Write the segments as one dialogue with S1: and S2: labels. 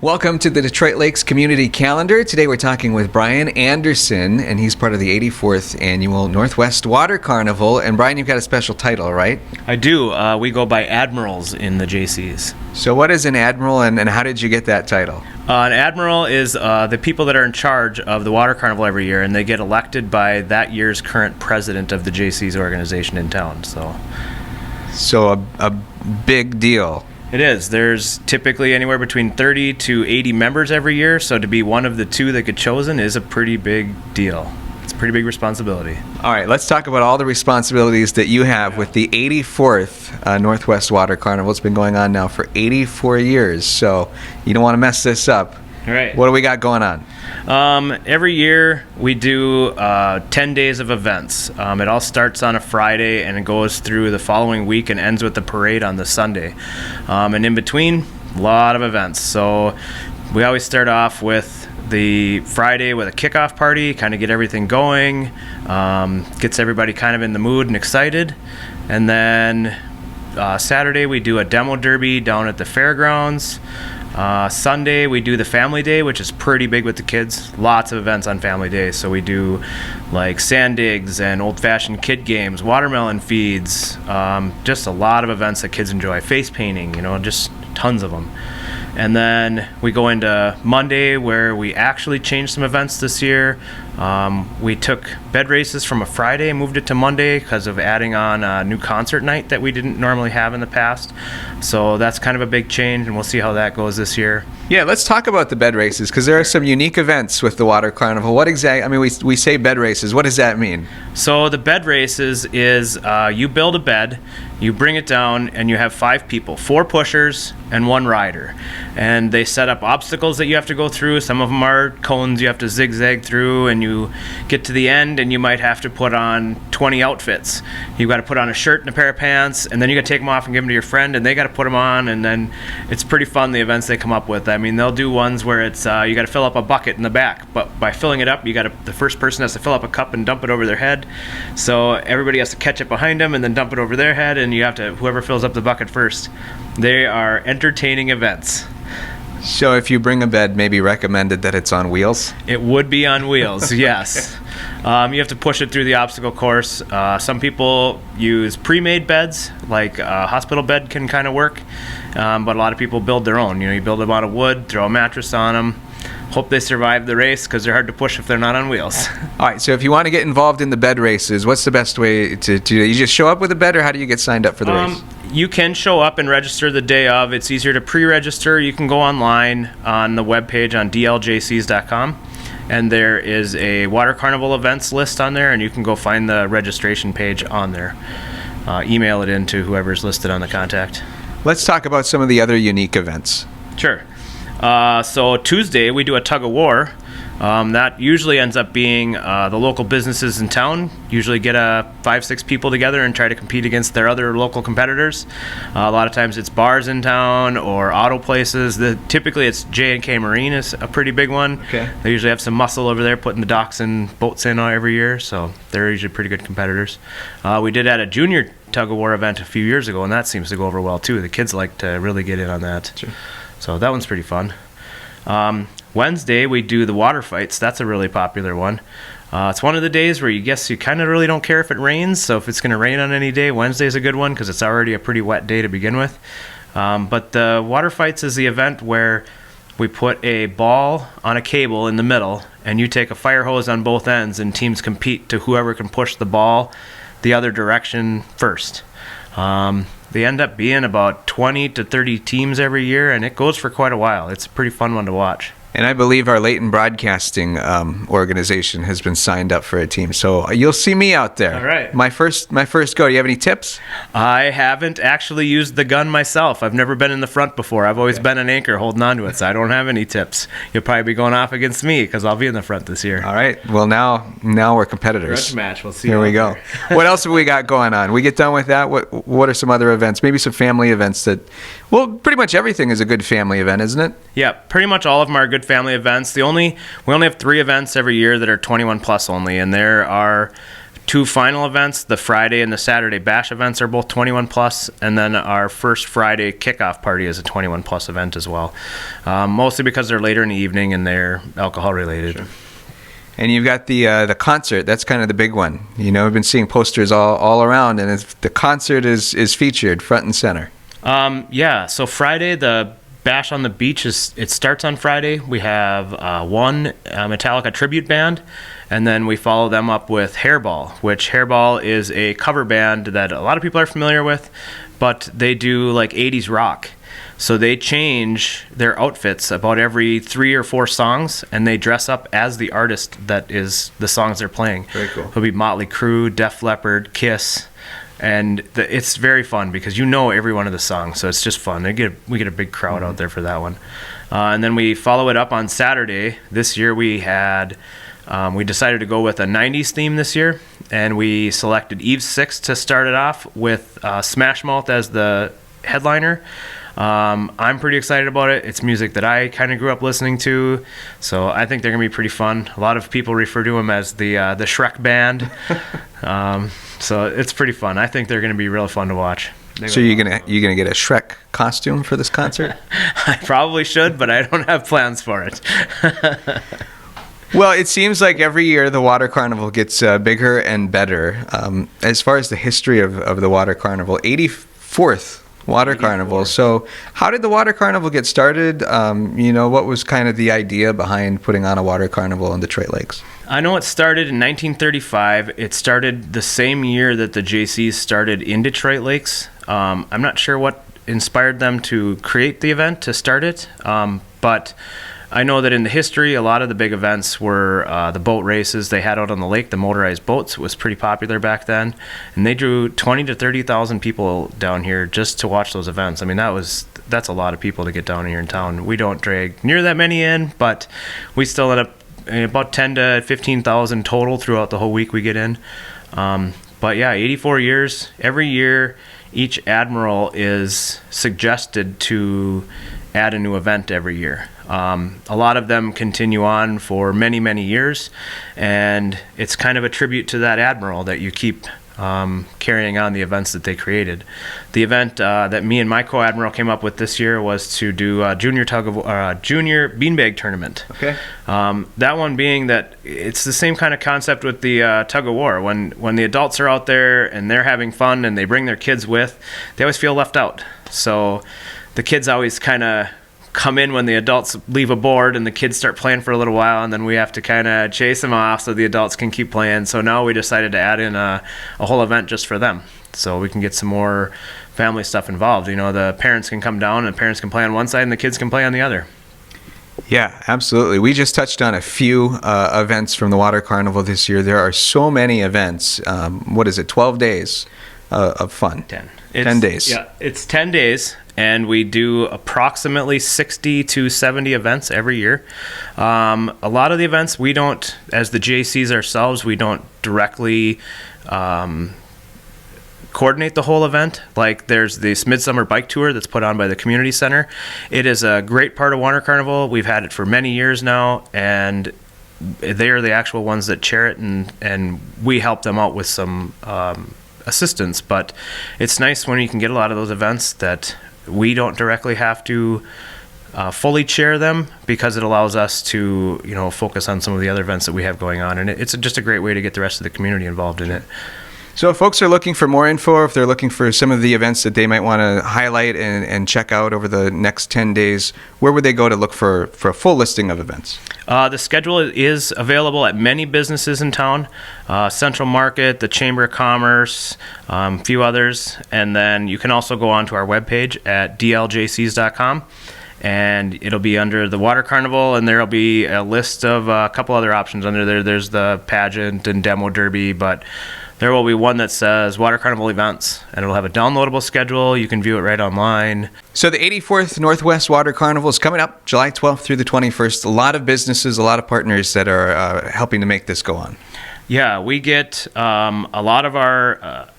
S1: Welcome to the Detroit Lakes Community Calendar. Today we're talking with Brian Anderson, and he's part of the 84th Annual Northwest Water Carnival. And Brian, you've got a special title, right?
S2: I do. We go by admirals in the JCs.
S1: So what is an admiral, and how did you get that title?
S2: An admiral is the people that are in charge of the Water Carnival every year, and they get elected by that year's current president of the JCs organization in town.
S1: So a big deal.
S2: It is. There's typically anywhere between 30 to 80 members every year, so to be one of the two that get chosen is a pretty big deal. It's a pretty big responsibility.
S1: All right, let's talk about all the responsibilities that you have with the 84th Northwest Water Carnival. It's been going on now for 84 years, so you don't want to mess this up.
S2: All right.
S1: What do we got going on?
S2: Every year we do 10 days of events. It all starts on a Friday and it goes through the following week and ends with the parade on the Sunday. And in between, a lot of events. So we always start off with the Friday with a kickoff party, kind of get everything going, gets everybody kind of in the mood and excited. And then Saturday we do a demo derby down at the fairgrounds. Sunday we do the family day, which is pretty big with the kids. Lots of events on family day. So we do like sand digs and old-fashioned kid games, watermelon feeds, just a lot of events that kids enjoy. Face painting, just tons of them. And then we go into Monday, where we actually changed some events this year. We took bed races from a Friday and moved it to Monday because of adding on a new concert night that we didn't normally have in the past. So that's kind of a big change, and we'll see how that goes this year.
S1: Yeah, let's talk about the bed races, because there are some unique events with the Water Carnival. What exactly, we say bed races. What does that mean?
S2: So the bed races is you build a bed, you bring it down, and you have 5 people, 4 pushers and 1 rider. And they set up obstacles that you have to go through. Some of them are cones you have to zigzag through, and you get to the end and you might have to put on 20 outfits. You've got to put on a shirt and a pair of pants, and then you got to take them off and give them to your friend, and they got to put them on, and then it's pretty fun, the events they come up with. I mean, they'll do ones where it's you got to fill up a bucket in the back, but by filling it up, the first person has to fill up a cup and dump it over their head. So everybody has to catch it behind them and then dump it over their head, and you have to, whoever fills up the bucket first. They are entertaining events.
S1: So if you bring a bed, maybe recommended that it's on wheels?
S2: It would be on wheels, yes. You have to push it through the obstacle course. Some people use pre-made beds, like a hospital bed can kind of work, but a lot of people build their own. You build them out of wood, throw a mattress on them, hope they survive the race, because they're hard to push if they're not on wheels.
S1: All right, so if you want to get involved in the bed races, what's the best way to do that? You just show up with a bed, or how do you get signed up for the race?
S2: You can show up and register the day of. It's easier to pre-register. You can go online on the webpage on dljcs.com, and there is a Water Carnival events list on there, and you can go find the registration page on there. Email it in to whoever's listed on the contact.
S1: Let's talk about some of the other unique events.
S2: Sure. So Tuesday we do a tug of war. That usually ends up being the local businesses in town usually get 5-6 people together and try to compete against their other local competitors. A lot of times it's bars in town or auto places. Typically it's J&K Marine is a pretty big one.
S1: Okay.
S2: They usually have some muscle over there putting the docks and boats in every year, so they're usually pretty good competitors. We did at a junior tug of war event a few years ago, and that seems to go over well too. The kids like to really get in on that.
S1: Sure. So
S2: that one's pretty fun. Wednesday we do the water fights. That's a really popular one. It's one of the days where you kind of really don't care if it rains. So if it's going to rain on any day, Wednesday's a good one because it's already a pretty wet day to begin with. But the water fights is the event where we put a ball on a cable in the middle, and you take a fire hose on both ends, and teams compete to whoever can push the ball the other direction first. They end up being about 20 to 30 teams every year, and it goes for quite a while. It's a pretty fun one to watch.
S1: And I believe our Leighton Broadcasting organization has been signed up for a team, so you'll see me out there.
S2: All right.
S1: My first go. Do you have any tips?
S2: I haven't actually used the gun myself. I've never been in the front before. I've always been an anchor holding on to it, so I don't have any tips. You'll probably be going off against me because I'll be in the front this year.
S1: All right. Well, now we're competitors.
S2: Grudge match. We'll see.
S1: Here we go. What else have we got going on? We get done with that. What are some other events? Maybe some family events that. Well, pretty much everything is a good family event, isn't it?
S2: Yeah, pretty much all of them are good family events. We only have 3 events every year that are 21 plus only, and there are two final events, the Friday and the Saturday bash events, are both 21 plus, and then our first Friday kickoff party is a 21 plus event as well. Mostly because they're later in the evening and they're alcohol related.
S1: Sure. And you've got the concert. That's kind of the big one. You know, I've been seeing posters all around, and the concert is featured front and center.
S2: Yeah. So Friday, the Bash on the Beach it starts on Friday. We have one Metallica tribute band, and then we follow them up with Hairball, which Hairball is a cover band that a lot of people are familiar with, but they do like 80s rock. So they change their outfits about every 3 or 4 songs, and they dress up as the artist that is the songs they're playing.
S1: Very cool.
S2: It'll be Motley Crue, Def Leppard, Kiss. And it's very fun because you know every one of the songs, so it's just fun. We get a big crowd out there for that one. And then we follow it up on Saturday. This year we decided to go with a 90s theme this year, and we selected Eve 6 to start it off with Smash Mouth as the headliner. I'm pretty excited about it. It's music that I kind of grew up listening to, so I think they're going to be pretty fun. A lot of people refer to them as the Shrek band. So it's pretty fun. I think they're going to be really fun to watch.
S1: So you're gonna get a Shrek costume for this concert?
S2: I probably should, but I don't have plans for it.
S1: Well, it seems like every year the Water Carnival gets bigger and better. As far as the history of the Water Carnival, 84th Water 84. Carnival. So how did the Water Carnival get started? What was kind of the idea behind putting on a Water Carnival in Detroit Lakes?
S2: I know it started in 1935. It started the same year that the JCs started in Detroit Lakes. I'm not sure what inspired them to create the event, to start it, but I know that in the history, a lot of the big events were the boat races they had out on the lake, the motorized boats. It was pretty popular back then, and they drew 20 to 30,000 people down here just to watch those events. I mean, that's a lot of people to get down here in town. We don't drag near that many in, but we still end up about 10 to 15,000 total throughout the whole week we get in. But yeah, 84 years. Every year, each admiral is suggested to add a new event every year. A lot of them continue on for many, many years, and it's kind of a tribute to that admiral that you keep carrying on the events that they created. The event that me and my co-admiral came up with this year was to do a junior junior beanbag tournament.
S1: Okay.
S2: That one being that it's the same kind of concept with the tug of war. When the adults are out there and they're having fun and they bring their kids with, they always feel left out. So the kids always kind of come in when the adults leave aboard, and the kids start playing for a little while, and then we have to kind of chase them off so the adults can keep playing. So now we decided to add in a whole event just for them, so we can get some more family stuff involved. The parents can come down, and the parents can play on one side, and the kids can play on the other.
S1: Yeah, absolutely. We just touched on a few events from the Water Carnival this year. There are so many events. 12 days of fun? 10 days. Yeah, it's 10 days. And we do approximately 60 to 70 events every year. A lot of the events we don't, as the JCs ourselves, we don't directly coordinate the whole event. Like there's this Midsummer Bike Tour that's put on by the Community Center. It is a great part of Water Carnival. We've had it for many years now, and they are the actual ones that chair it, and we help them out with some assistance. But it's nice when you can get a lot of those events that we don't directly have to fully chair them, because it allows us to focus on some of the other events that we have going on, and it's just a great way to get the rest of the community involved in it. So if folks are looking for more info, if they're looking for some of the events that they might want to highlight and check out over the next 10 days, where would they go to look for a full listing of events?
S2: The schedule is available at many businesses in town, Central Market, the Chamber of Commerce, a few others, and then you can also go onto our webpage at dljcs.com, and it'll be under the Water Carnival, and there'll be a list of a couple other options under there. There's the pageant and demo derby, but there will be one that says Water Carnival Events, and it'll have a downloadable schedule. You can view it right online.
S1: So the 84th Northwest Water Carnival is coming up July 12th through the 21st. A lot of businesses, a lot of partners that are helping to make this go on.
S2: Yeah, we get a lot of our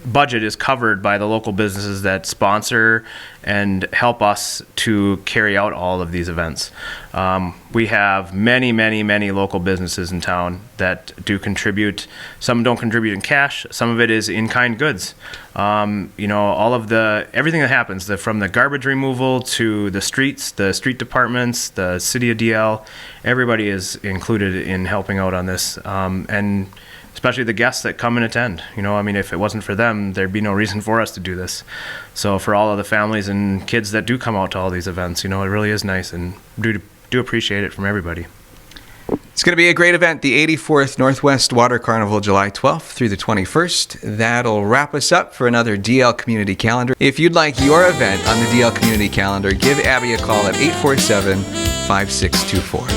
S1: budget is covered by the local businesses that sponsor and help us to carry out all of these events. We have many local businesses in town that do contribute. Some don't contribute in cash. Some of it is in-kind goods. All of everything that happens, from the garbage removal to the streets, the street departments, the city of DL, everybody is included in helping out on this. And especially the guests that come and attend. If it wasn't for them, there'd be no reason for us to do this. So for all of the families and kids that do come out to all these events, it really is nice, and do appreciate it from everybody.
S3: It's going to be a great event, the 84th Northwest Water Carnival, July 12th through the 21st. That'll wrap us up for another DL Community Calendar. If you'd like your event on the DL Community Calendar, give Abby a call at 847-5624.